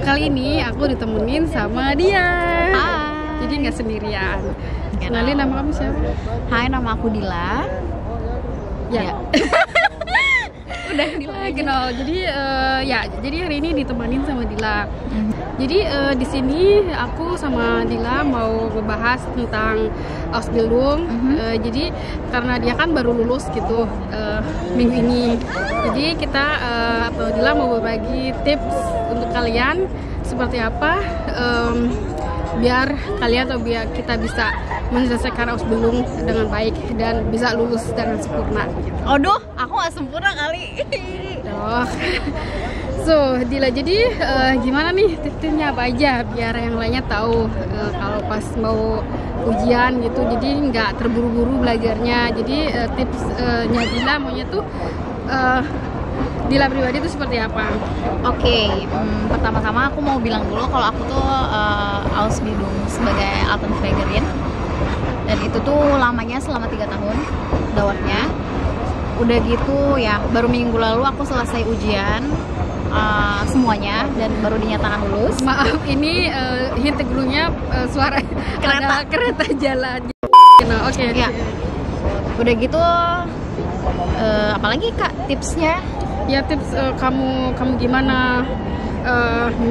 kali ini aku ditemenin sama dia. Hai. Jadi nggak sendirian. Kenalin, nama kamu siapa? Hai, nama aku Dila. Ya. Udah Dila aja. Kenal. Jadi hari ini ditemenin sama Dila. Jadi di sini aku sama Dila mau ngebahas tentang Ausbildung. Jadi karena dia kan baru lulus gitu minggu ini. Jadi kita atau Dila mau berbagi tips untuk kalian seperti apa biar kalian atau biar kita bisa menyelesaikan Ausbildung dengan baik dan bisa lulus dengan sempurna. Gitu. Aduh, aku nggak sempurna kali. Oh. So, Dila, jadi gimana nih tipsnya apa aja biar yang lainnya tahu kalau pas mau ujian gitu, jadi nggak terburu-buru belajarnya. Jadi tipsnya Dila maunya tuh Dila pribadi itu seperti apa? Oke, pertama-tama aku mau bilang dulu kalau aku tuh Ausbildung sebagai Altenpflegerin, dan itu tuh lamanya selama 3 tahun dauernya. Udah gitu ya, baru minggu lalu aku selesai ujian semuanya dan baru dinyatakan lulus. Maaf, ini hint dulunya suara kereta jalan. Nah, oke. Ya. Udah gitu apalagi Kak tipsnya? Ya, tips kamu gimana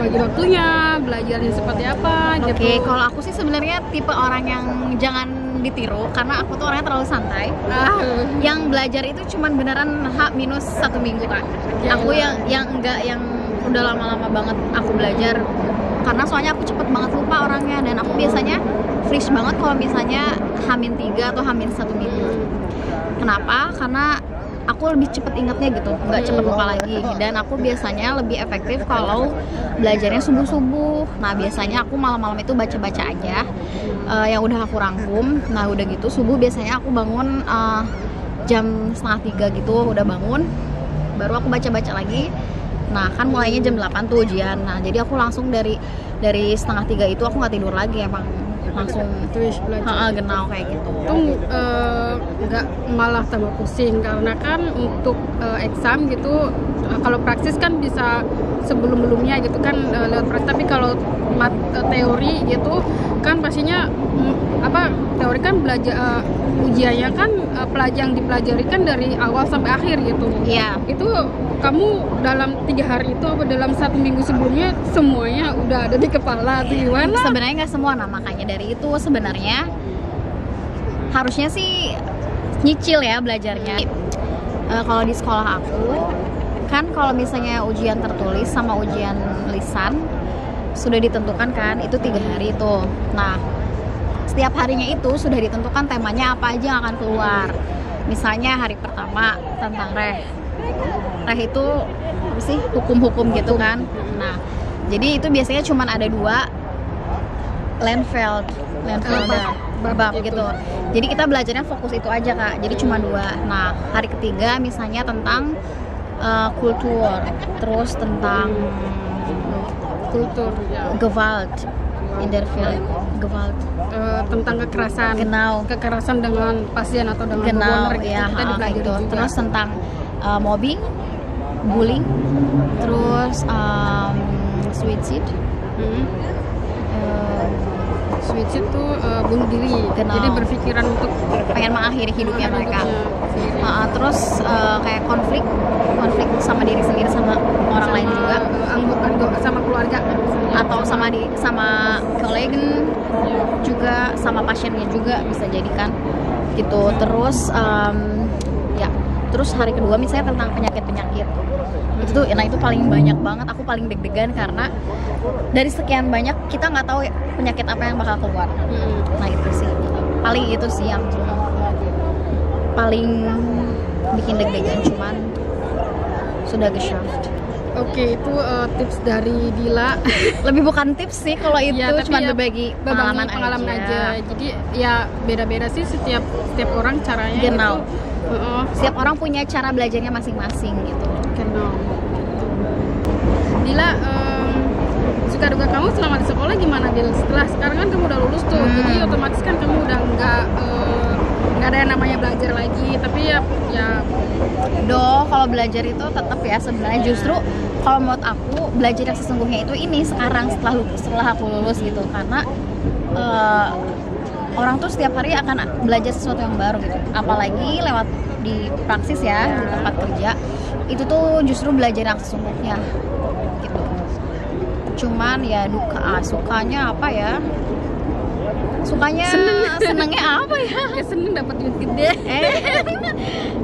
bagi waktunya, belajarnya seperti apa gitu. Oke, kalau aku sih sebenarnya tipe orang yang jangan ditiru karena aku tuh orangnya terlalu santai. Yang belajar itu cuman beneran H-1 minggu Kak. Aku yang enggak, yang udah lama-lama banget aku belajar karena soalnya aku cepet banget lupa orangnya, dan aku biasanya fresh banget kalau misalnya H-3 atau H-1 minggu. Kenapa? Karena aku lebih cepet ingatnya gitu, nggak cepet lupa lagi. Dan aku biasanya lebih efektif kalau belajarnya subuh-subuh. Nah biasanya aku malam-malam itu baca-baca aja yang udah aku rangkum. Nah udah gitu subuh biasanya aku bangun jam 2:30 gitu, udah bangun, baru aku baca-baca lagi. Nah kan mulainya jam 8 tuh ujian. Nah jadi aku langsung dari 2:30 itu aku nggak tidur lagi, emang langsung genau kayak gitu. Itu nggak malah tambah pusing karena kan untuk exam gitu, kalau praksis kan bisa sebelum-belumnya gitu kan lewat praktis. Tapi kalau teori gitu kan pastinya teori kan belajar ujiannya kan yang dipelajari kan dari awal sampai akhir gitu. Iya. Itu kamu dalam 3 hari itu apa dalam 1 minggu sebelumnya semuanya udah ada di kepala atau gimana? Sebenarnya nggak semua, nah makanya dari itu sebenarnya harusnya sih nyicil ya belajarnya. Kalau di sekolah aku kan kalau misalnya ujian tertulis sama ujian lisan sudah ditentukan kan itu 3 hari itu. Nah setiap harinya itu sudah ditentukan temanya apa aja yang akan keluar. Misalnya hari pertama tentang reh itu apa sih, hukum-hukum gitu kan. Nah jadi itu biasanya cuma ada 2 Landveld bab gitu. Jadi kita belajarnya fokus itu aja Kak. Jadi cuma 2. Nah hari ketiga misalnya tentang kultur, terus tentang kultur Gewalt in der Gewalt, tentang kekerasan dengan pasien atau dengan bewoner gitu. Ya, kita dipelajari gitu. juga. Terus tentang mobbing, bullying, terus suicide. Suicide itu bunuh diri. Jadi berpikiran untuk pengen mengakhiri hidupnya mereka. Terus kayak konflik sama diri sendiri, sama orang lain juga, sama keluarga atau sama kolegen juga, sama pasiennya juga bisa jadikan gitu. Terus terus hari kedua misalnya tentang penyakit itu. Nah itu paling banyak banget, aku paling deg-degan karena dari sekian banyak kita nggak tahu penyakit apa yang bakal keluar. Nah itu sih yang paling bikin deg-degan, cuman sudah geschafft. Oke, itu tips dari Dila. Lebih bukan tips sih kalau itu, cuma berbagi pengalaman aja. Jadi ya beda-beda sih setiap orang caranya. Genau. Gitu. Setiap orang punya cara belajarnya masing-masing gitu. Genau. Dila, suka duka kamu selama di sekolah gimana, Dila? Sekarang kan kamu udah lulus tuh, jadi otomatis kan kamu udah nggak ada yang namanya belajar lagi. Tapi ya kalau belajar itu tetap ya sebenarnya, justru kalau menurut aku belajar yang sesungguhnya itu ini sekarang setelah aku lulus gitu, karena orang tuh setiap hari akan belajar sesuatu yang baru gitu, apalagi lewat di praksis ya, di tempat kerja itu tuh justru belajar yang sesungguhnya gitu. Cuman ya sukanya apa ya, senengnya apa ya? Ya seneng dapat duit gede.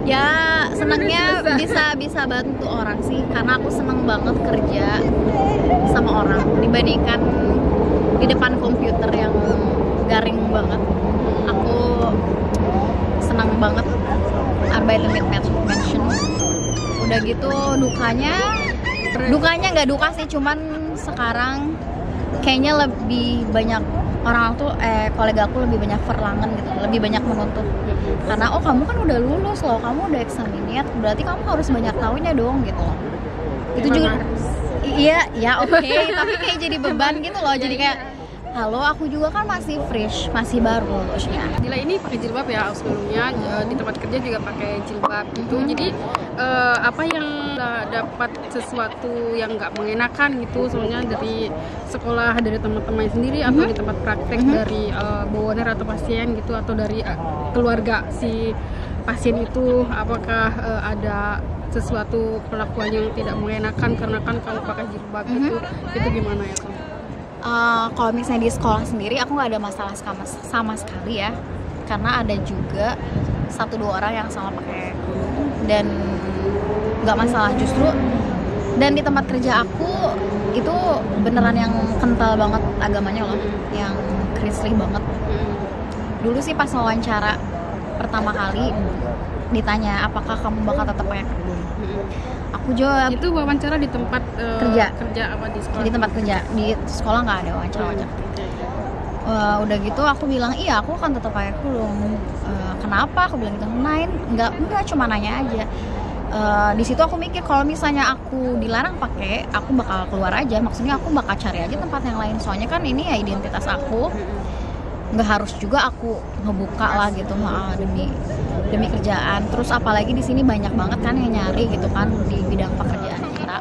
Ya senengnya bisa bantu orang sih, karena aku seneng banget kerja sama orang dibandingkan di depan komputer yang garing banget. Aku seneng banget Arbeit mit Menschen. Udah gitu dukanya nggak duka sih, cuman sekarang kayaknya lebih banyak orang tuh kolega aku lebih banyak verlangen gitu, lebih banyak menuntut. Karena kamu kan udah lulus loh, kamu udah examiniat, berarti kamu harus banyak tahunya dong gitu loh. Itu juga iya oke. Tapi kayak jadi beban gitu loh, jadi kayak halo, aku juga kan masih fresh, masih baru lulusnya. Dila ini pakai jilbab ya sebelumnya, di tempat kerja juga pakai jilbab gitu. Jadi apa yang dapat sesuatu yang nggak mengenakan gitu, soalnya dari sekolah, dari teman-teman sendiri atau di tempat praktek dari bawaner atau pasien gitu, atau dari keluarga si pasien itu, apakah ada sesuatu perlakuan yang tidak mengenakan karena kan kamu pakai jilbab gitu, itu gimana ya kamu? Kalau misalnya di sekolah sendiri aku nggak ada masalah sama sekali ya, karena ada juga 1-2 orang yang sama pakai kerudung dan nggak masalah justru. Dan di tempat kerja aku itu beneran yang kental banget agamanya loh, yang Kristen banget. Dulu sih pas wawancara pertama kali ditanya apakah kamu bakal tetap pakai kerudung, aku jawab. Itu wawancara di tempat kerja apa di sekolah? Di tempat kerja, di sekolah nggak ada wawancara. Udah gitu aku bilang iya aku akan tetap pakai kerudung. Kenapa? Aku bilang gitu. Enggak, cuma nanya aja. Di situ aku mikir kalau misalnya aku dilarang pakai, aku bakal keluar aja. Maksudnya aku bakal cari aja tempat yang lain. Soalnya kan ini ya identitas aku. Nggak harus juga aku ngebuka lah gitu, demi kerjaan. Terus apalagi di sini banyak banget kan yang nyari gitu kan di bidang pekerjaan kita.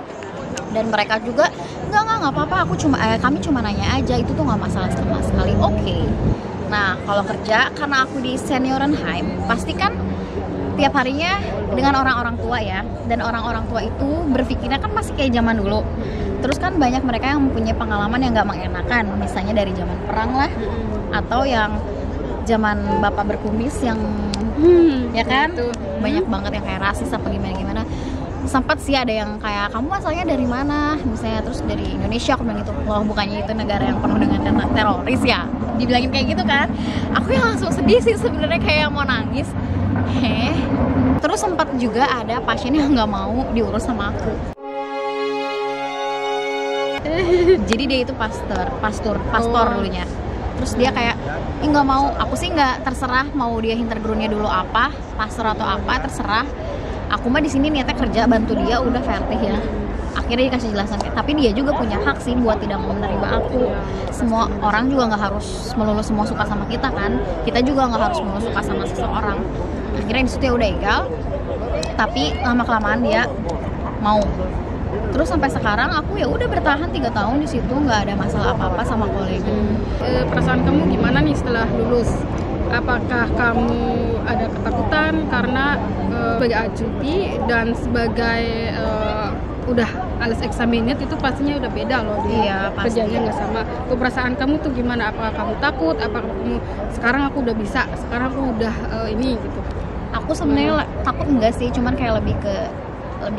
Dan mereka juga nggak apa-apa, kami cuma nanya aja, itu tuh nggak masalah sama sekali. Oke. Nah kalau kerja, karena aku di Seniorenheim, pasti kan tiap harinya dengan orang-orang tua ya, dan orang-orang tua itu berpikirnya kan masih kayak zaman dulu. Terus kan banyak mereka yang mempunyai pengalaman yang nggak mengenakan, misalnya dari zaman perang lah, atau yang zaman bapak berkumis yang ya kan banyak banget yang kayak rasis apa gimana. Sempat sih ada yang kayak kamu asalnya dari mana misalnya, terus dari Indonesia. Aku bilang gitu, wah bukannya itu negara yang penuh dengan teroris ya, dibilangin kayak gitu kan. Aku yang langsung sedih sih sebenarnya, kayak mau nangis. Terus sempat juga ada pasien yang nggak mau diurus sama aku. Jadi dia itu pastor dulunya. Terus dia kayak, nggak mau. Aku sih nggak, terserah mau dia hintergrundnya dulu apa, pastor atau apa, terserah. Aku mah di sini niatnya kerja, bantu dia, udah vertih ya. Akhirnya dikasih jelasan, tapi dia juga punya hak sih buat tidak mau menerima aku. Semua orang juga nggak harus melulu semua suka sama kita kan. Kita juga nggak harus melulu suka sama seseorang. Akhirnya di situ ya udah egal. Tapi lama kelamaan dia mau. Terus sampai sekarang aku ya udah bertahan 3 tahun di situ, nggak ada masalah apa-apa sama kolega. Perasaan kamu gimana nih setelah lulus? Apakah kamu ada ketakutan karena sebagai ajuti dan sebagai udah alis examinate itu pastinya udah beda loh, kerjanya nggak sama. Perasaan kamu tuh gimana? Apakah kamu takut? Apakah kamu sekarang aku udah bisa? Sekarang aku udah ini gitu. Aku sebenarnya takut enggak sih, cuman kayak lebih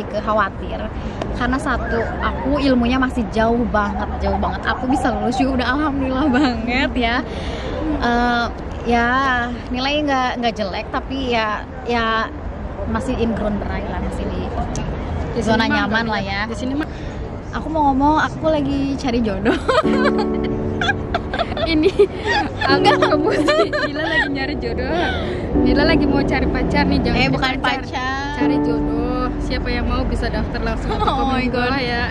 ke khawatir karena satu, aku ilmunya masih jauh banget. Aku bisa lulus juga udah alhamdulillah banget ya. Ya nilai nggak jelek, tapi ya masih in ground berai lah, masih di zona nyaman lah ya. Di sini mah aku mau ngomong, aku lagi cari jodoh. Ini kamu sih, Dila lagi nyari jodoh. Dila lagi mau cari pacar nih, jangan bukan pacar, cari jodoh. Siapa yang mau bisa daftar langsung ke Kominfo ya.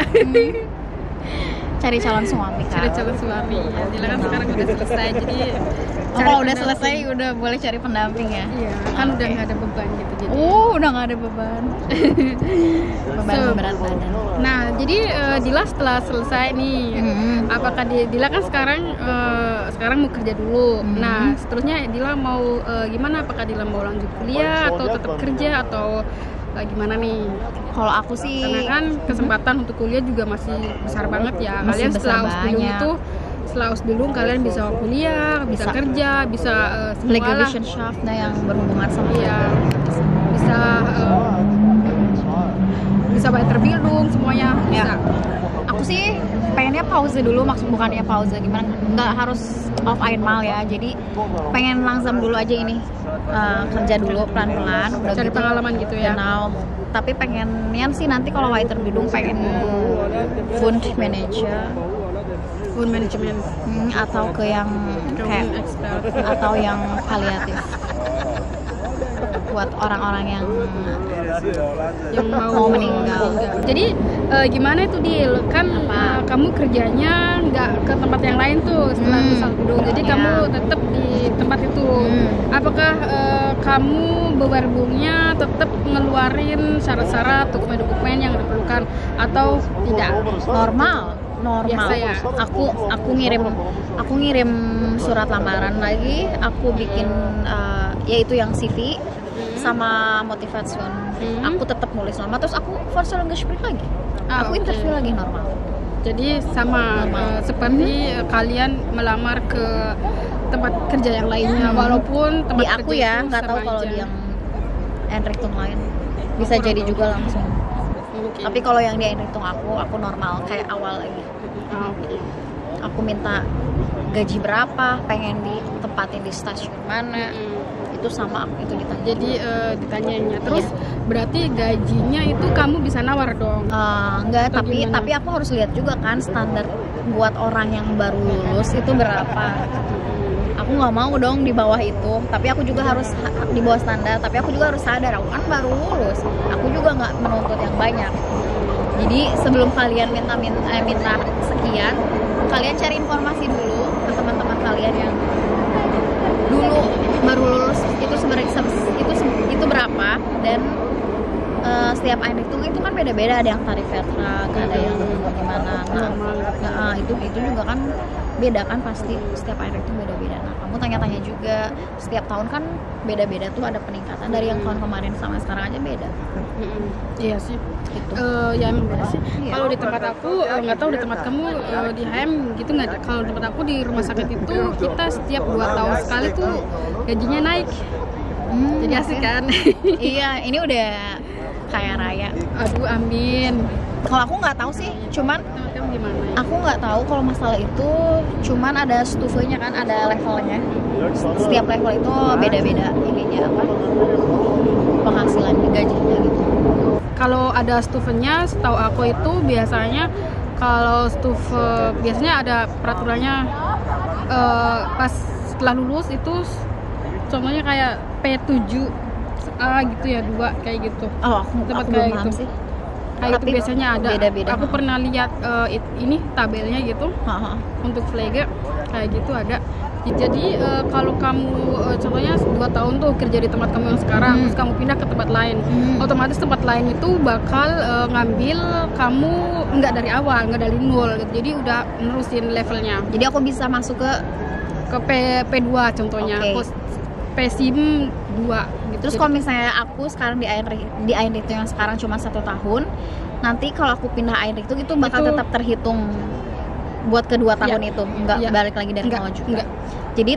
cari calon suami kan. Cari calon suami. Ya, Dila kan sekarang udah selesai, jadi kalau udah selesai udah boleh cari pendamping ya. Iya, kan udah nggak ada beban gitu. Jadi. Udah nggak ada beban. Beban berat badan. Nah, jadi Dila setelah selesai nih, apakah Dila kan sekarang mau kerja dulu. Nah, seterusnya Dila mau gimana? Apakah Dila mau lanjut kuliah atau tetap kerja atau gimana nih? Kalau aku sih, karena kan kesempatan untuk kuliah juga masih besar banget ya. Masih Kalian setelah Ausbildung itu, setelah Ausbildung kalian bisa kuliah, bisa kerja, bisa legal Wissenschaft yang berhubungan sama bisa Weiterbildung semuanya bisa. Aku sih pengennya pause dulu, bukannya pause gimana, nggak harus auf einmal ya, jadi pengen langsung dulu aja ini kerja dulu pelan-pelan, udah cari gitu, pengalaman gitu ya. Tapi pengennya sih nanti kalau Weiterbildung pengen fund management atau ke yang kayak atau yang paliatif buat orang-orang yang mau meninggal. Jadi gimana itu Dil? Kan kamu kerjanya nggak ke tempat yang lain tuh setelah Ausbildung. Jadi kamu tetap di tempat itu. Apakah kamu bewerbungnya tetap ngeluarin syarat-syarat dokumen-dokumen yang diperlukan atau tidak? Normal. Biasa ya. Aku ngirim surat lamaran lagi. Aku bikin yaitu yang CV sama motivation. Aku tetap nulis normal, terus aku Vorstellungsgespräch lagi. Aku interview lagi normal. Jadi sama seperti kalian melamar ke tempat kerja yang lainnya, walaupun tempat di aku kerja ya nggak tahu kalau di yang Einrichtung lain bisa jadi juga langsung. Tapi kalau yang di Einrichtung aku normal kayak awal lagi. Aku minta gaji berapa, pengen ditempatin di stasiun mana. Itu sama aku itu ditanya. Jadi ditanyanya terus berarti gajinya itu kamu bisa nawar dong? Enggak, tapi aku harus lihat juga kan standar buat orang yang baru lulus itu berapa. Aku nggak mau dong di bawah itu, tapi aku juga harus di bawah standar. Tapi aku juga harus sadar aku kan baru lulus, aku juga nggak menuntut yang banyak. Jadi sebelum kalian minta sekian, kalian cari informasi dulu ke teman-teman kalian yang dulu baru lulus itu berapa, dan setiap Einrichtung itu kan beda-beda, ada yang tarif Vertrag, ada yang gimana. Nah, itu juga kan beda kan, pasti setiap Einrichtung beda-beda. Nah, kamu tanya-tanya juga, setiap tahun kan beda-beda tuh, ada peningkatan dari yang tahun kemarin sama sekarang aja beda. Iya sih. Gitu. Ya emang beda sih. Kalau di tempat aku nggak tahu di tempat kamu di HM gitu nggak. Kalau di tempat aku di rumah sakit itu kita setiap 2 tahun sekali tuh gajinya naik. Jadi asik kan? Iya, ini udah kaya raya. Aduh, amin. Kalau aku nggak tahu sih, cuman gimana? Aku nggak tahu kalau masalah itu, cuman ada stufenya kan, ada levelnya. Setiap level itu beda-beda ininya apa? Penghasilan gajinya gitu. Kalau ada stufenya, setahu aku itu biasanya kalau biasanya ada peraturannya pas setelah lulus itu contohnya kayak P7A gitu ya, 2 kayak gitu. Oh, aku belum paham sih. Kayak itu biasanya ada. Beda-beda. Aku pernah lihat ini tabelnya gitu. Untuk Pflege kayak gitu ada. Jadi kalau kamu contohnya 2 tahun tuh kerja di tempat kamu yang sekarang, terus kamu pindah ke tempat lain, otomatis tempat lain itu bakal ngambil kamu nggak dari awal, nggak dari nol gitu. Jadi udah nerusin levelnya. Jadi aku bisa masuk ke P2 contohnya. P-SIM 2 gitu. Terus kalau misalnya aku sekarang di Einrichtung yang sekarang cuma 1 tahun, nanti kalau aku pindah Einrichtung itu bakal tetap terhitung buat kedua tahun itu, nggak balik lagi dari nol juga. Jadi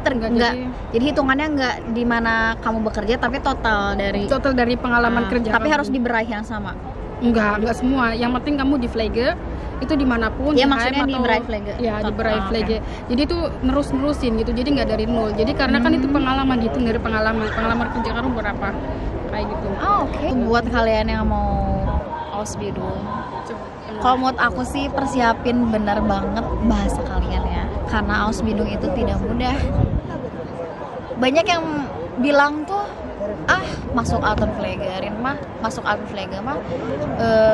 jadi hitungannya nggak di mana kamu bekerja, tapi total dari pengalaman kerja. Tapi harus di berai yang sama. Enggak semua. Yang penting kamu di Pflege itu dimanapun. Ya maksudnya di berai Pflege. Ya di berai Pflege. Jadi itu nerusin gitu. Jadi nggak dari nol. Jadi karena kan itu pengalaman, dihitung dari pengalaman kerja kamu berapa kayak gitu. Oke. Buat kalian yang mau Ausbildung, kalau menurut aku sih persiapin benar banget bahasa kalian ya, karena Ausbildung itu tidak mudah. Banyak yang bilang tuh masuk Altenpflegerin mah, masuk Altenpflege mah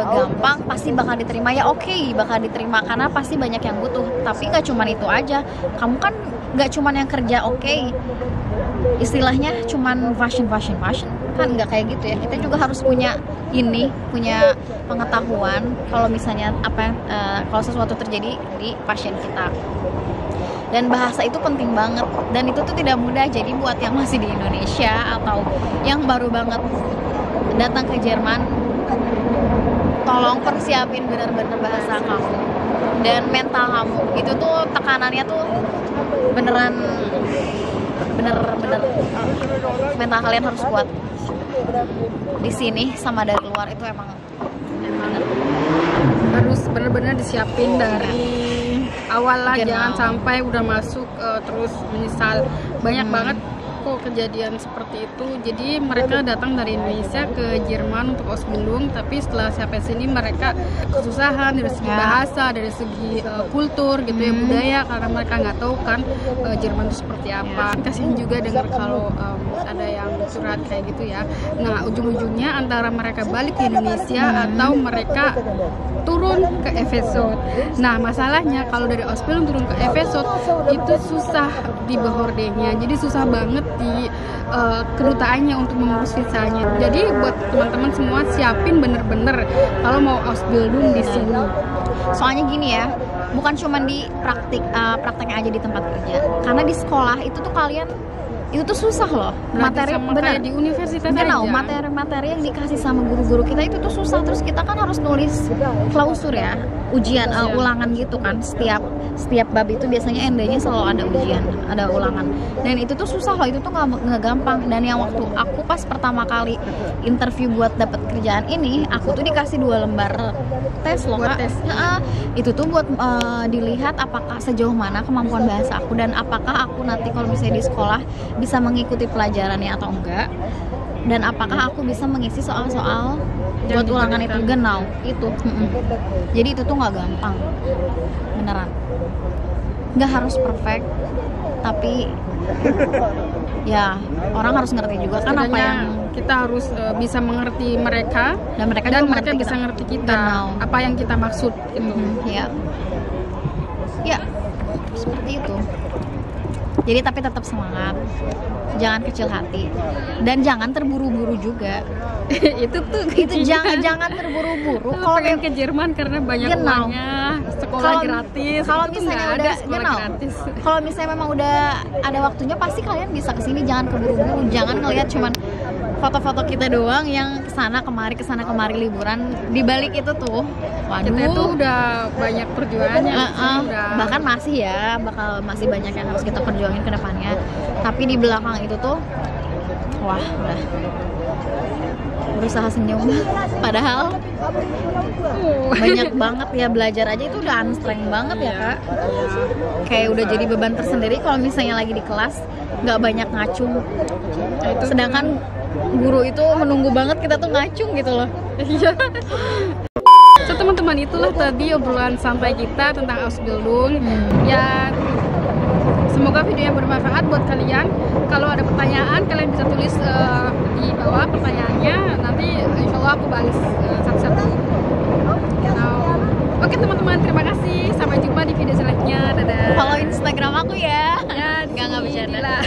gampang, pasti bakal diterima. Ya oke, bakal diterima karena pasti banyak yang butuh. Tapi nggak cuman itu aja, kamu kan nggak cuman yang kerja istilahnya cuman fashion kan nggak kayak gitu ya. Kita juga harus punya pengetahuan kalau misalnya kalau sesuatu terjadi di pasien kita. Dan bahasa itu penting banget, dan itu tuh tidak mudah. Jadi buat yang masih di Indonesia atau yang baru banget datang ke Jerman, tolong persiapin benar-benar bahasa kamu dan mental kamu. Itu tuh tekanannya tuh bener mental kalian harus kuat. Di sini sama dari luar itu emang harus benar-benar disiapin dari awal lah, jangan sampai udah masuk terus menyesal. Banyak banget kok kejadian seperti itu. Jadi mereka datang dari Indonesia ke Jerman untuk Ausbildung, tapi setelah sampai sini mereka kesusahan dari segi bahasa, dari segi kultur gitu ya, budaya, karena mereka nggak tahu kan Jerman itu seperti apa. Kasihan juga dengar kalau ada yang curhat kayak gitu ya. Nah, ujung-ujungnya antara mereka balik ke Indonesia atau mereka turun ke Efesot. Nah, masalahnya kalau dari Ausbildung turun ke Efesot itu susah di behordenya. Jadi susah banget di kedutaannya untuk mengurus visanya. Jadi buat teman-teman semua siapin bener-bener kalau mau Ausbildung di sini. Soalnya gini ya, bukan cuma di prakteknya aja di tempat kerja. Karena di sekolah itu tuh kalian itu tuh susah loh, materi benar di universitas aja. Materi yang dikasih sama guru-guru kita itu tuh susah. Terus kita kan harus nulis klausur ya, ujian ulangan gitu kan. Setiap bab itu biasanya endingnya selalu ada ujian, ada ulangan. Dan itu tuh susah loh, itu tuh nggak gampang. Dan yang waktu aku pas pertama kali interview buat dapat kerjaan ini, aku tuh dikasih 2 lembar tes loh Kak. Itu tuh buat dilihat apakah sejauh mana kemampuan bahasa aku dan apakah aku nanti kalau misalnya di sekolah bisa mengikuti pelajarannya atau enggak, dan apakah aku bisa mengisi soal-soal buat ulangan itu. Genau itu. Jadi itu tuh nggak gampang beneran, nggak harus perfect, tapi ya orang harus ngerti juga kan apa yang kita harus bisa mengerti mereka, dan mereka bisa ngerti kita apa yang kita maksud gitu. Ya seperti itu. Jadi tapi tetap semangat, jangan kecil hati, dan jangan terburu-buru juga. itu jangan terburu-buru. Kalau pengen ke Jerman karena banyak uangnya, sekolah gratis. Kalau misalnya udah gratis. Kalau misalnya memang udah ada waktunya, pasti kalian bisa kesini. Jangan keburu-buru, jangan ngelihat cuman foto-foto kita doang yang kesana kemari liburan. Di balik itu tuh, waduh, kita tuh udah banyak perjuangannya. Bahkan masih banyak yang harus kita perjuangin ke depannya. Tapi di belakang itu tuh, wah, udah berusaha senyum. Padahal banyak banget ya, belajar aja itu udah anstrenging banget ya Kak. Kayak udah jadi beban tersendiri kalau misalnya lagi di kelas nggak banyak ngacung. Sedangkan guru itu menunggu banget kita tuh ngacung gitu loh. So teman-teman, itulah tadi obrolan santai kita tentang Ausbildung. Ya, semoga videonya bermanfaat buat kalian. Kalau ada pertanyaan, kalian bisa tulis di bawah pertanyaannya. Nanti insya Allah aku balas satu-satu. Oke teman-teman, terima kasih. Sampai jumpa di video selanjutnya. Dadah. Follow Instagram aku ya. Ya, nggak bercanda.